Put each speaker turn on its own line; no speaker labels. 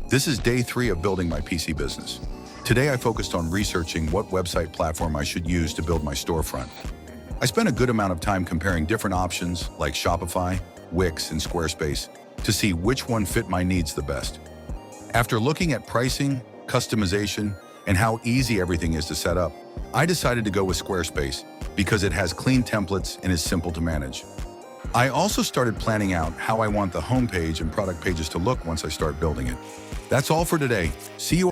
This is day 3 of building my PC business. Today I focused on researching what website platform I should use to build my storefront. I spent a good amount of time comparing different options like Shopify, Wix, and Squarespace to see which one fit my needs the best. After looking at pricing, customization, and how easy everything is to set up, I decided to go with Squarespace because it has clean templates and is simple to manage. I also started planning out how I want the homepage and product pages to look once I start building it. That's all for today. See you.